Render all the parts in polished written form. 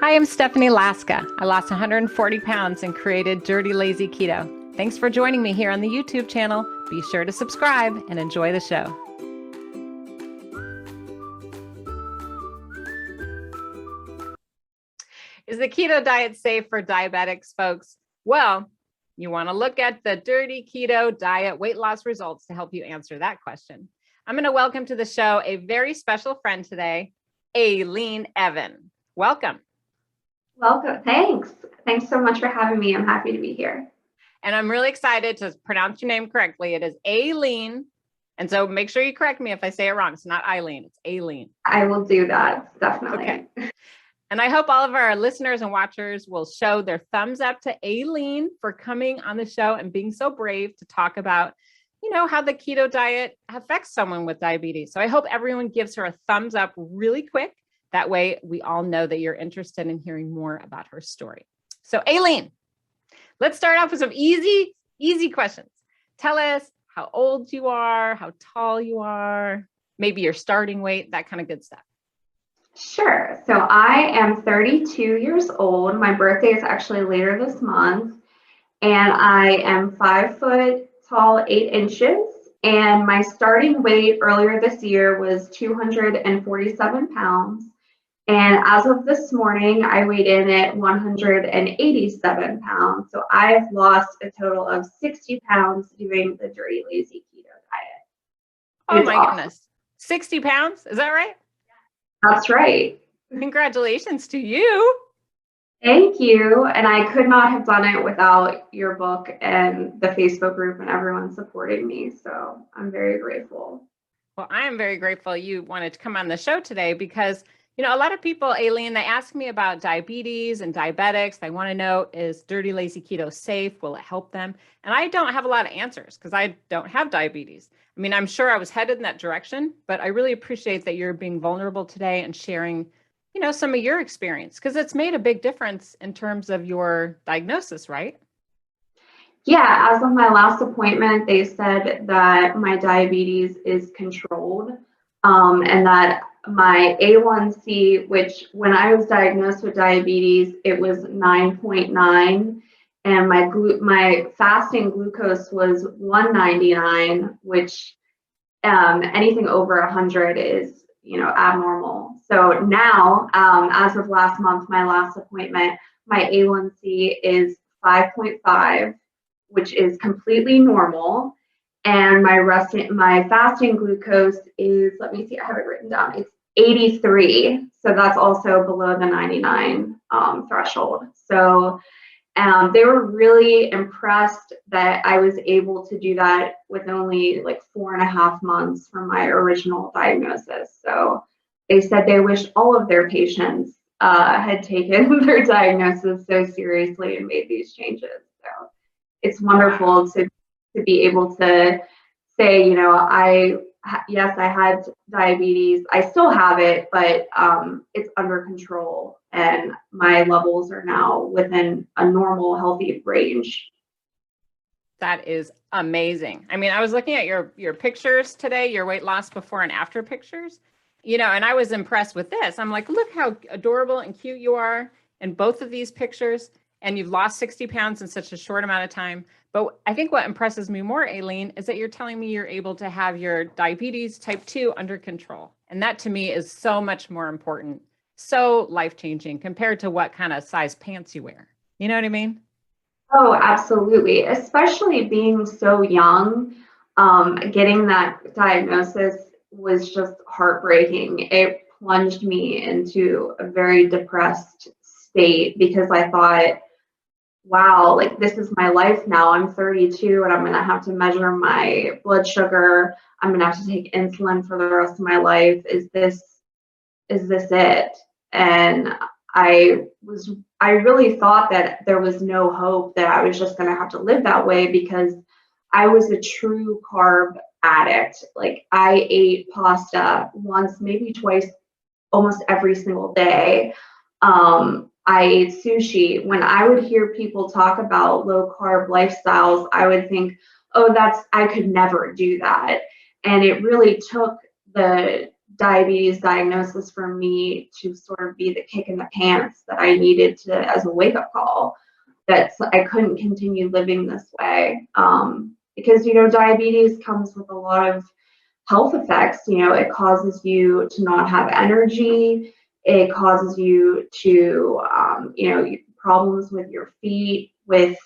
Hi, I'm Stephanie Laska. I lost 140 pounds and created Dirty Lazy Keto. Thanks for joining me here on the YouTube channel. Be sure to subscribe and enjoy the show. Is the keto diet safe for diabetics, folks? Well, you want to look at the Dirty Keto Diet weight loss results to help you answer that question. I'm going to welcome to the show a very special friend today, Aileen Evan. Welcome. Welcome. Thanks. Thanks so much for having me. I'm happy to be here. And I'm really excited to pronounce your name correctly. It is Aileen. And so make sure you correct me if I say it wrong. It's not Eileen, it's Aileen. I will do that, definitely. Okay. And I hope all of our listeners and watchers will show their thumbs up to Aileen for coming on the show and being so brave to talk about, how the keto diet affects someone with diabetes. So I hope everyone gives her a thumbs up really quick. That way we all know that you're interested in hearing more about her story. So Aileen, let's start off with some easy questions. Tell us how old you are, how tall you are, maybe your starting weight, that kind of good stuff. Sure. So I am 32 years old. My birthday is actually later this month. And I am 5 foot tall, 8 inches. And my starting weight earlier this year was 247 pounds. And as of this morning, I weighed in at 187 pounds. So I've lost a total of 60 pounds doing the Dirty Lazy Keto diet. Oh my goodness. 60 pounds? Is that right? That's right. Congratulations to you. Thank you. And I could not have done it without your book and the Facebook group and everyone supporting me. So I'm very grateful. Well, I am very grateful you wanted to come on the show today because a lot of people, Aileen, they ask me about diabetes and diabetics. They want to know, is Dirty Lazy Keto safe? Will it help them? And I don't have a lot of answers because I don't have diabetes. I mean, I'm sure I was headed in that direction, but I really appreciate that you're being vulnerable today and sharing, some of your experience because it's made a big difference in terms of your diagnosis, right? Yeah, as of my last appointment, they said that my diabetes is controlled and that my A1C, which when I was diagnosed with diabetes, it was 9.9, and my fasting glucose was 199, which anything over 100 is abnormal. So now, as of last month, my last appointment, my A1C is 5.5, which is completely normal. And my fasting glucose is, let me see, I have it written down. It's 83. So that's also below the 99 threshold. So they were really impressed that I was able to do that with only like 4.5 months from my original diagnosis. So they said they wish all of their patients had taken their diagnosis so seriously and made these changes. So it's wonderful to be able to say, yes, I had diabetes. I still have it, but it's under control and my levels are now within a normal, healthy range. That is amazing. I mean, I was looking at your pictures today, your weight loss before and after pictures, and I was impressed with this. I'm like, look how adorable and cute you are in both of these pictures. And you've lost 60 pounds in such a short amount of time. But I think what impresses me more, Aileen, is that you're telling me you're able to have your diabetes type 2 under control. And that to me is so much more important, so life-changing compared to what kind of size pants you wear. You know what I mean? Oh, absolutely. Especially being so young, getting that diagnosis was just heartbreaking. It plunged me into a very depressed state because I thought, wow, like this is my life now. I'm 32 and I'm going to have to measure my blood sugar. I'm going to have to take insulin for the rest of my life. Is this it? And I really thought that there was no hope, that I was just going to have to live that way because I was a true carb addict. Like I ate pasta once, maybe twice, almost every single day. I ate sushi. When I would hear people talk about low carb lifestyles, I would think, oh, I could never do that. And it really took the diabetes diagnosis for me to sort of be the kick in the pants that I needed to, as a wake-up call, that I couldn't continue living this way. Because, you know, diabetes comes with a lot of health effects. You know, it causes you to not have energy. It causes you to, you know, problems with your feet, with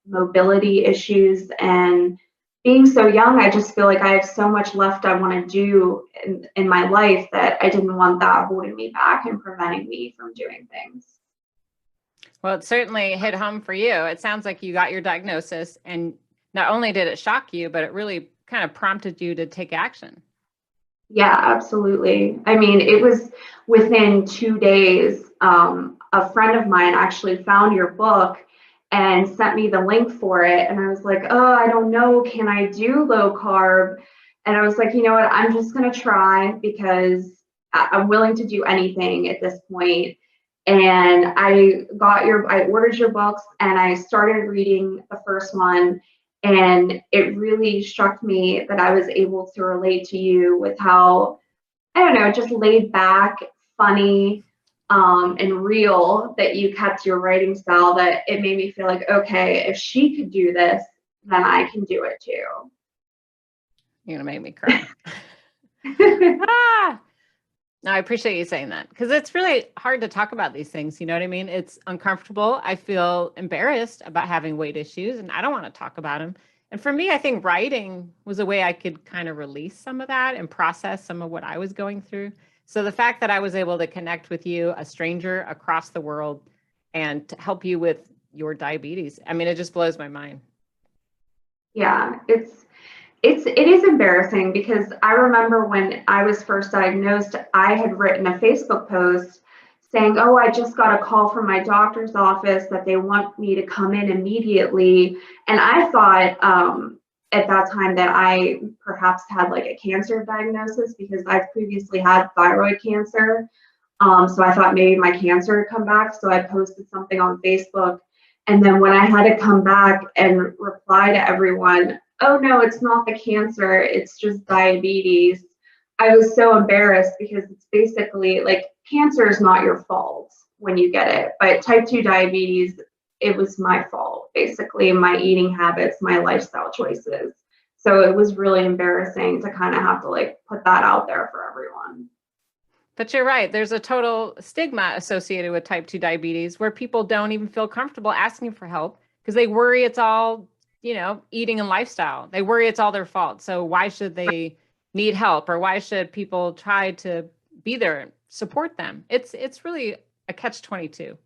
mobility issues. And being so young, I just feel like I have so much left I want to do in my life that I didn't want that holding me back and preventing me from doing things. Well, it certainly hit home for you. It sounds like you got your diagnosis, and not only did it shock you, but it really kind of prompted you to take action. Yeah, absolutely. I mean, it was within 2 days. A friend of mine actually found your book and sent me the link for it. And I was like, oh, I don't know. Can I do low carb? And I was like, you know what? I'm just going to try because I'm willing to do anything at this point. And I ordered your books and I started reading the first one. And it really struck me that I was able to relate to you with how, I don't know, just laid back, funny, and real that you kept your writing style, that it made me feel like, okay, if she could do this, then I can do it too. You're going to make me cry. Ah! No, I appreciate you saying that, because it's really hard to talk about these things. You know what I mean? It's uncomfortable. I feel embarrassed about having weight issues, and I don't want to talk about them. And for me, I think writing was a way I could kind of release some of that and process some of what I was going through. So the fact that I was able to connect with you, a stranger across the world, and to help you with your diabetes, I mean, it just blows my mind. Yeah, it is embarrassing because I remember when I was first diagnosed, I had written a Facebook post saying, oh, I just got a call from my doctor's office that they want me to come in immediately. And I thought at that time that I perhaps had like a cancer diagnosis because I've previously had thyroid cancer. So I thought maybe my cancer had come back. So I posted something on Facebook. And then when I had to come back and reply to everyone, oh no, it's not the cancer, it's just diabetes, I was so embarrassed because it's basically like cancer is not your fault when you get it, but type 2 diabetes, it was my fault, basically my eating habits, my lifestyle choices. So it was really embarrassing to kind of have to like put that out there for everyone. But you're right. There's a total stigma associated with type 2 diabetes where people don't even feel comfortable asking for help because they worry it's all, you know, eating and lifestyle. They worry it's all their fault. So why should they need help, or why should people try to be there and support them? It's really a catch-22.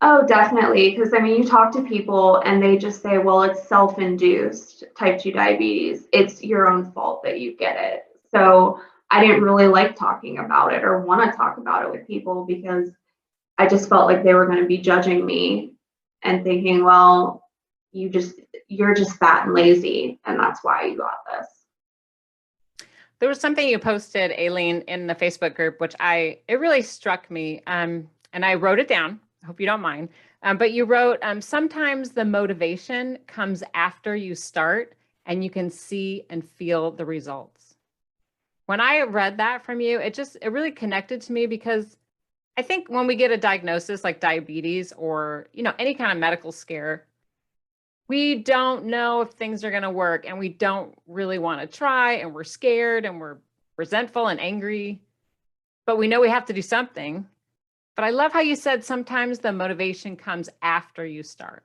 Oh, definitely. Because I mean, you talk to people and they just say, well, it's self-induced type 2 diabetes. It's your own fault that you get it. So I didn't really like talking about it or want to talk about it with people because I just felt like they were going to be judging me and thinking, well, you're just fat and lazy, and that's why you got this. There was something you posted, Aileen, in the Facebook group, which it really struck me. And I wrote it down. I hope you don't mind. But you wrote, sometimes the motivation comes after you start and you can see and feel the results. When I read that from you, it really connected to me because I think when we get a diagnosis like diabetes or, you know, any kind of medical scare, we don't know if things are going to work and we don't really want to try and we're scared and we're resentful and angry, but we know we have to do something. But I love how you said sometimes the motivation comes after you start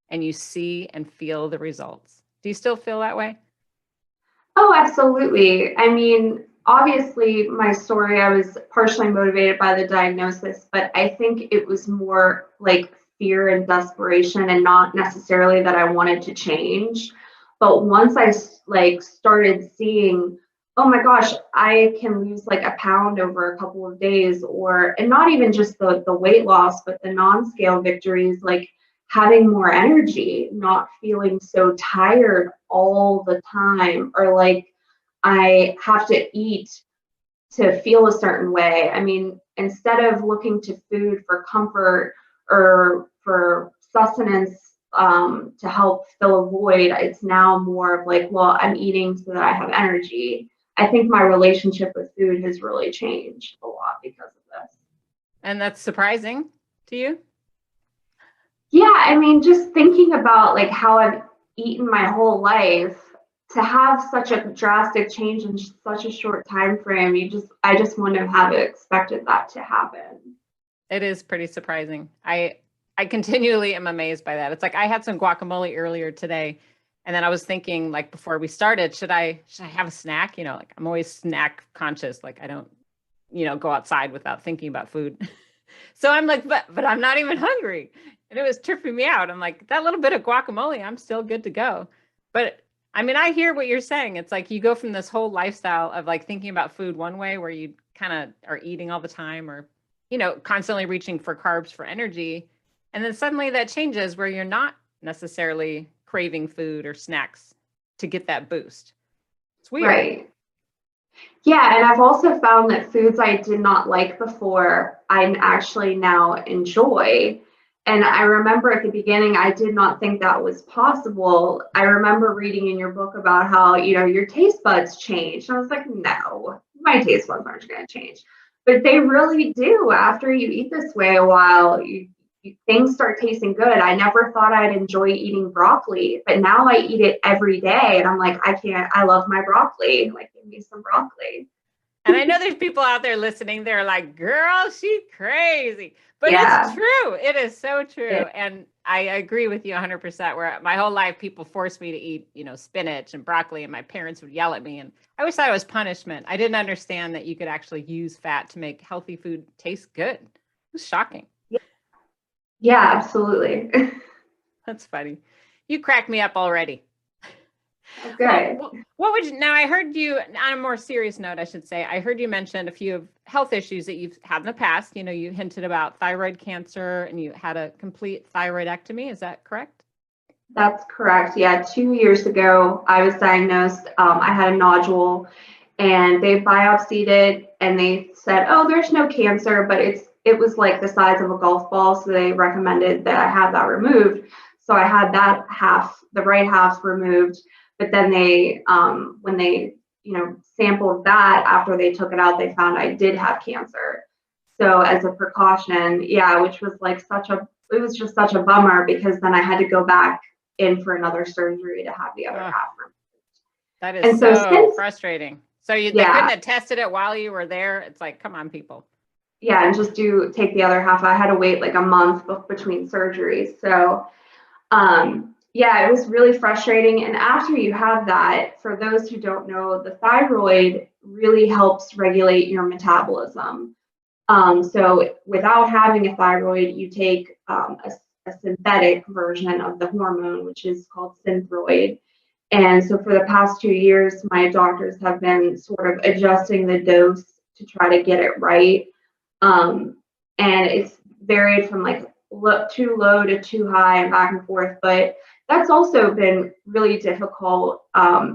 and you see and feel the results. Do you still feel that way? Oh, absolutely. I mean, obviously, my story, I was partially motivated by the diagnosis, but I think it was more like fear and desperation and not necessarily that I wanted to change. But once I started seeing, oh my gosh, I can lose like a pound over a couple of days, and not even just the weight loss, but the non-scale victories, like having more energy, not feeling so tired all the time, or like I have to eat to feel a certain way. I mean, instead of looking to food for comfort or for sustenance to help fill a void, it's now more of like, well, I'm eating so that I have energy. I think my relationship with food has really changed a lot because of this. And that's surprising to you? Yeah, I mean, just thinking about like how I've eaten my whole life, to have such a drastic change in such a short time frame, I just wouldn't have expected that to happen. It is pretty surprising. I continually am amazed by that. It's like I had some guacamole earlier today, and then I was thinking, like, before we started, should I have a snack? Like I'm always snack conscious. Like I don't, go outside without thinking about food. So I'm like, but I'm not even hungry. And it was tripping me out. I'm like, that little bit of guacamole, I'm still good to go. But I mean, I hear what you're saying. It's like you go from this whole lifestyle of like thinking about food one way where you kind of are eating all the time or, constantly reaching for carbs for energy. And then suddenly that changes where you're not necessarily craving food or snacks to get that boost. It's weird. Right. Yeah, and I've also found that foods I did not like before, I actually now enjoy. And I remember at the beginning, I did not think that was possible. I remember reading in your book about how, your taste buds change. And I was like, no, my taste buds aren't going to change. But they really do. After you eat this way a while, things start tasting good. I never thought I'd enjoy eating broccoli, but now I eat it every day. And I'm like, I love my broccoli. Like, give me some broccoli. And I know there's people out there listening. They're like, girl, she's crazy. But Yeah. It's true. It is so true. And I agree with you 100%, where my whole life people forced me to eat, spinach and broccoli, and my parents would yell at me. And I always thought it was punishment. I didn't understand that you could actually use fat to make healthy food taste good. It was shocking. Yeah, absolutely. That's funny. You crack me up already. Okay. Well, what would you, now I heard you on a more serious note, I should say, I heard you mention a few of health issues that you've had in the past. You hinted about thyroid cancer and you had a complete thyroidectomy. Is that correct? That's correct. Yeah, 2 years ago, I was diagnosed. I had a nodule and they biopsied it and they said, oh, there's no cancer, but it was like the size of a golf ball. So they recommended that I have that removed. So I had that half, the right half removed. But then they, when they, sampled that after they took it out, they found I did have cancer. So as a precaution, yeah, which was like it was just such a bummer because then I had to go back in for another surgery to have the other half removed. That is so frustrating. So they couldn't have tested it while you were there. It's like, come on, people. Yeah, and just take the other half. I had to wait like a month between surgeries. So, yeah, it was really frustrating. And after you have that, for those who don't know, the thyroid really helps regulate your metabolism. So without having a thyroid, you take a synthetic version of the hormone, which is called Synthroid. And so for the past 2 years, my doctors have been sort of adjusting the dose to try to get it right. And it's varied from like too low to too high and back and forth. But that's also been really difficult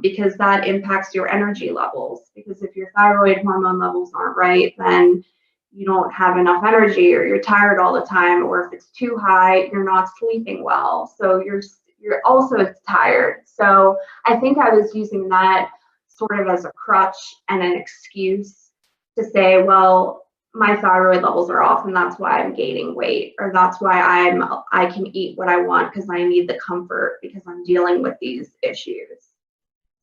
because that impacts your energy levels. Because if your thyroid hormone levels aren't right, then you don't have enough energy or you're tired all the time. Or if it's too high, you're not sleeping well. So you're also tired. So I think I was using that sort of as a crutch and an excuse to say, well, my thyroid levels are off and that's why I'm gaining weight, or that's why I can eat what I want because I need the comfort because I'm dealing with these issues.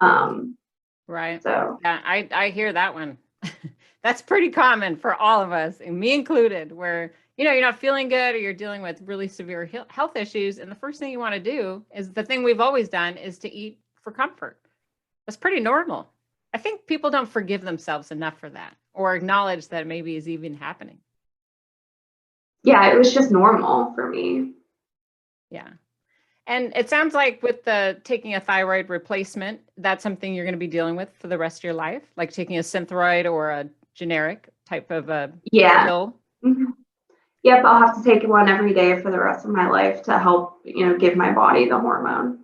Right. So yeah, I hear that one. That's pretty common for all of us, and me included, where you're not feeling good or you're dealing with really severe health issues, and the first thing you want to do is the thing we've always done is to eat for comfort. That's pretty normal. I think people don't forgive themselves enough for that or acknowledge that it maybe is even happening. Yeah, it was just normal for me. Yeah. And it sounds like with the taking a thyroid replacement, that's something you're going to be dealing with for the rest of your life, like taking a Synthroid or a generic type of a pill. Mm-hmm. Yep, I'll have to take one every day for the rest of my life to help, give my body the hormone.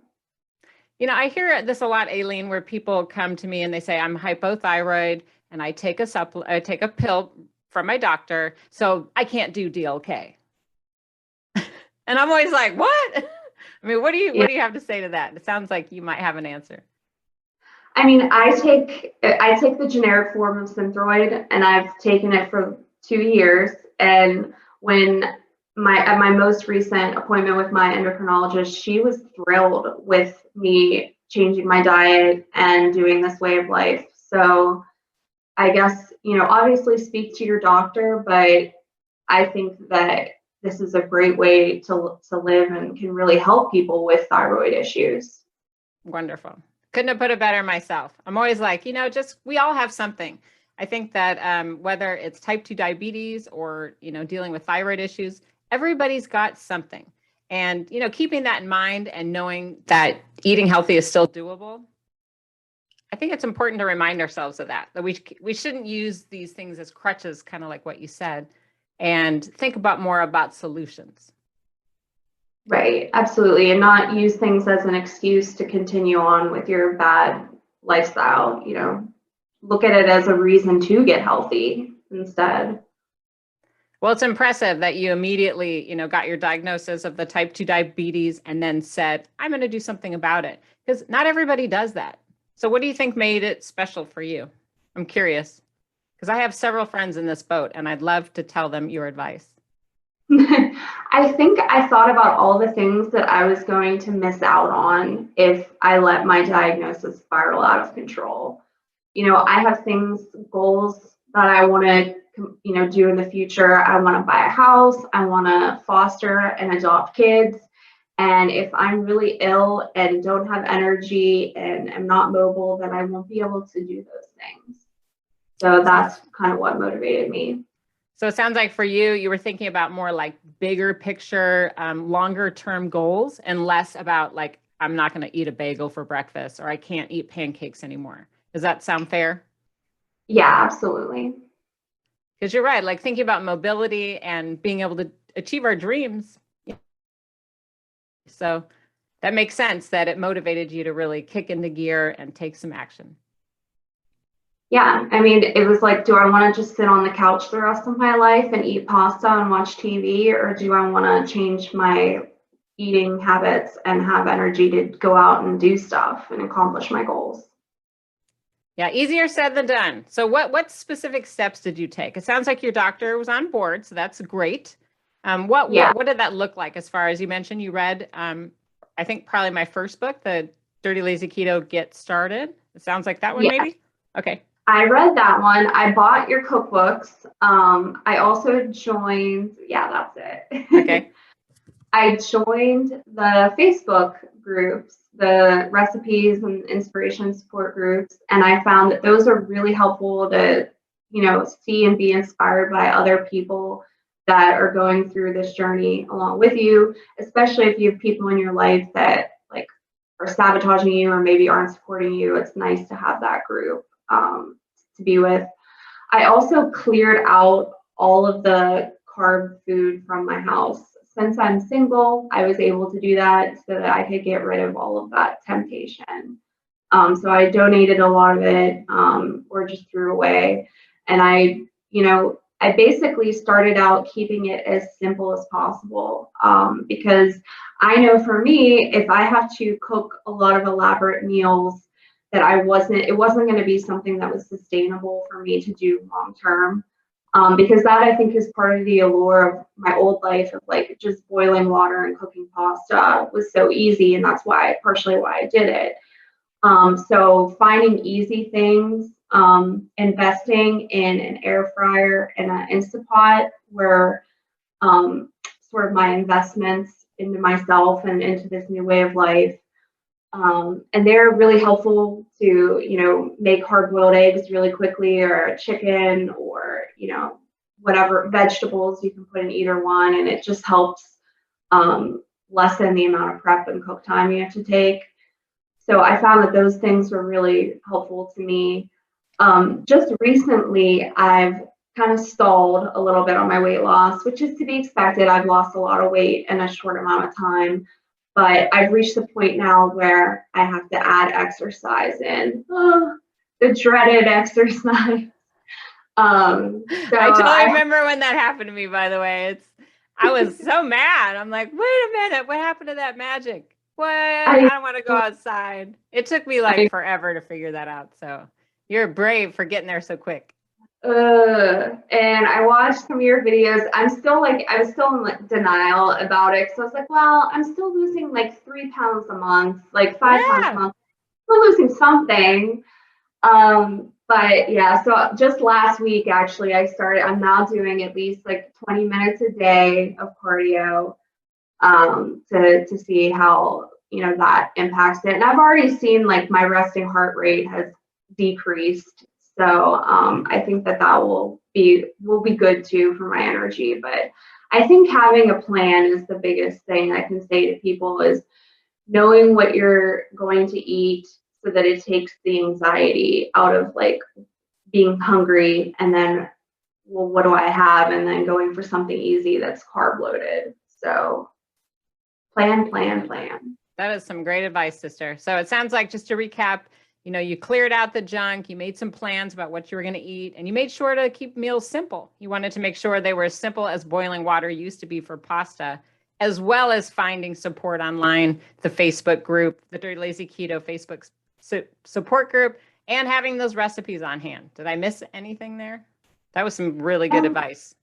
I hear this a lot, Aileen, where people come to me and they say, I'm hypothyroid and I take a pill from my doctor, so I can't do DLK. And I'm always like, what? I mean, what do you have to say to that? It sounds like you might have an answer. I mean, I take the generic form of Synthroid, and I've taken it for 2 years. And when at my most recent appointment with my endocrinologist, she was thrilled with me changing my diet and doing this way of life. So I guess, obviously speak to your doctor, but I think that this is a great way to live and can really help people with thyroid issues. Wonderful. Couldn't have put it better myself. I'm always like, just we all have something. I think that whether it's type 2 diabetes or, dealing with thyroid issues, everybody's got something. And, keeping that in mind and knowing that eating healthy is still doable, I think it's important to remind ourselves of that we shouldn't use these things as crutches, kind of like what you said, and think more about solutions. Right, absolutely. And not use things as an excuse to continue on with your bad lifestyle, look at it as a reason to get healthy instead. Well, it's impressive that you immediately, got your diagnosis of the type 2 diabetes and then said, I'm going to do something about it, because not everybody does that. So what do you think made it special for you? I'm curious, because I have several friends in this boat and I'd love to tell them your advice. I think I thought about all the things that I was going to miss out on if I let my diagnosis spiral out of control. I have goals that I want to, do in the future. I want to buy a house. I want to foster and adopt kids. And if I'm really ill and don't have energy and am not mobile, then I won't be able to do those things. So that's kind of what motivated me. So it sounds like for you, you were thinking about more like bigger picture, longer term goals, and less about like, I'm not going to eat a bagel for breakfast, or I can't eat pancakes anymore. Does that sound fair? Yeah, absolutely. Because you're right, like thinking about mobility and being able to achieve our dreams. So that makes sense that it motivated you to really kick into gear and take some action. Yeah, I mean, it was like, do I want to just sit on the couch the rest of my life and eat pasta and watch TV, or do I want to change my eating habits and have energy to go out and do stuff and accomplish my goals? Yeah, easier said than done. So what specific steps did you take? It sounds like your doctor was on board, so that's great. What did that look like as far as you mentioned you read, I think probably my first book, the Dirty Lazy Keto Get Started. It sounds like that one, maybe? Okay. I read that one. I bought your cookbooks. I also joined, that's it. Okay. I joined the Facebook groups, the recipes and inspiration support groups, and I found that those are really helpful to, see and be inspired by other people that are going through this journey along with you, especially if you have people in your life that like are sabotaging you or maybe aren't supporting you. It's nice to have that group to be with. I also cleared out all of the carb food from my house. Since I'm single, I was able to do that so that I could get rid of all of that temptation. So I donated a lot of it or just threw away. And I basically started out keeping it as simple as possible because I know for me, if I have to cook a lot of elaborate meals, that it wasn't going to be something that was sustainable for me to do long term. Because that I think is part of the allure of my old life of like just boiling water and cooking pasta was so easy, and that's partially why I did it. So finding easy things, investing in an air fryer and an Instapot were sort of my investments into myself and into this new way of life. And they're really helpful to, make hard-boiled eggs really quickly, or chicken, or, whatever vegetables you can put in either one. And it just helps lessen the amount of prep and cook time you have to take. So I found that those things were really helpful to me. Just recently, I've kind of stalled a little bit on my weight loss, which is to be expected. I've lost a lot of weight in a short amount of time. But I've reached the point now where I have to add exercise in. Oh, the dreaded exercise. I totally remember when that happened to me, by the way. I was so mad. I'm like, wait a minute, what happened to that magic? What? I don't want to go outside. It took me like forever to figure that out. So you're brave for getting there so quick. And I watched some of your videos. I was still in like denial about it. So I was like, well, I'm still losing like 3 pounds a month, like 5 pounds a month. Still losing something. But yeah, so just last week, actually, I'm now doing at least like 20 minutes a day of cardio, to see how, that impacts it. And I've already seen like my resting heart rate has decreased. So, I think that will be good too for my energy. But I think having a plan is the biggest thing I can say to people, is knowing what you're going to eat, so that it takes the anxiety out of like being hungry and then, well, what do I have? And then going for something easy that's carb loaded. So plan. That is some great advice, sister. So it sounds like, just to recap, you cleared out the junk, you made some plans about what you were going to eat, and you made sure to keep meals simple. You wanted to make sure they were as simple as boiling water used to be for pasta, as well as finding support online, the Facebook group, the Dirty Lazy Keto Facebook support group, and having those recipes on hand. Did I miss anything there? That was some really good advice.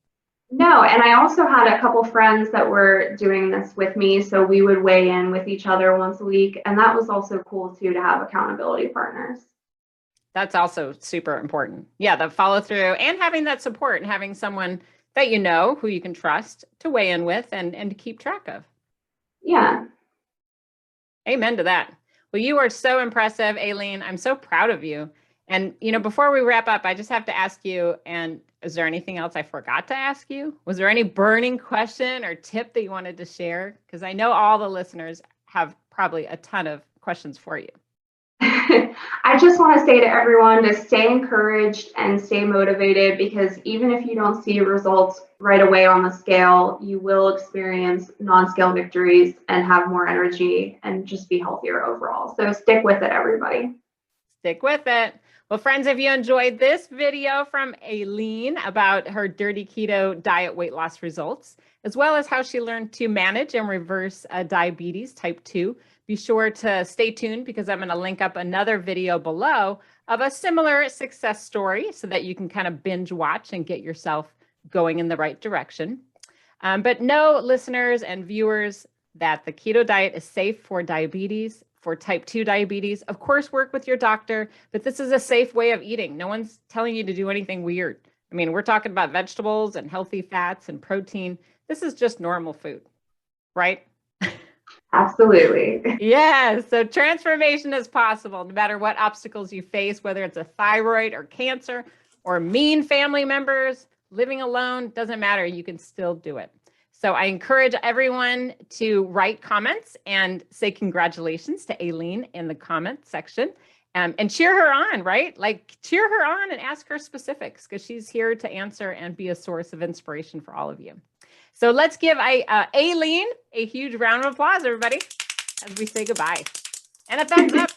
No, and I also had a couple friends that were doing this with me, so we would weigh in with each other once a week, and that was also cool too, to have accountability partners. That's also super important. Yeah, the follow through and having that support, and having someone that who you can trust to weigh in with and to keep track of. Yeah. Amen to that. Well, you are so impressive, Aileen. I'm so proud of you. And, before we wrap up, I just have to ask you, and is there anything else I forgot to ask you? Was there any burning question or tip that you wanted to share? Because I know all the listeners have probably a ton of questions for you. I just want to say to everyone to stay encouraged and stay motivated, because even if you don't see results right away on the scale, you will experience non-scale victories and have more energy and just be healthier overall. So stick with it, everybody. Stick with it. Well, friends, if you enjoyed this video from Aileen about her dirty keto diet weight loss results, as well as how she learned to manage and reverse diabetes type 2, be sure to stay tuned, because I'm going to link up another video below of a similar success story, so that you can kind of binge watch and get yourself going in the right direction. But know, listeners and viewers, that the keto diet is safe for diabetes, for type 2 diabetes. Of course, work with your doctor, but this is a safe way of eating. No one's telling you to do anything weird. I mean, we're talking about vegetables and healthy fats and protein. This is just normal food, right? Absolutely. Yeah. So transformation is possible no matter what obstacles you face, whether it's a thyroid or cancer or mean family members, living alone, doesn't matter. You can still do it. So I encourage everyone to write comments and say congratulations to Aileen in the comment section, and cheer her on, right? Like, cheer her on and ask her specifics, because she's here to answer and be a source of inspiration for all of you. So let's give Aileen a huge round of applause, everybody, as we say goodbye. And a thumbs up.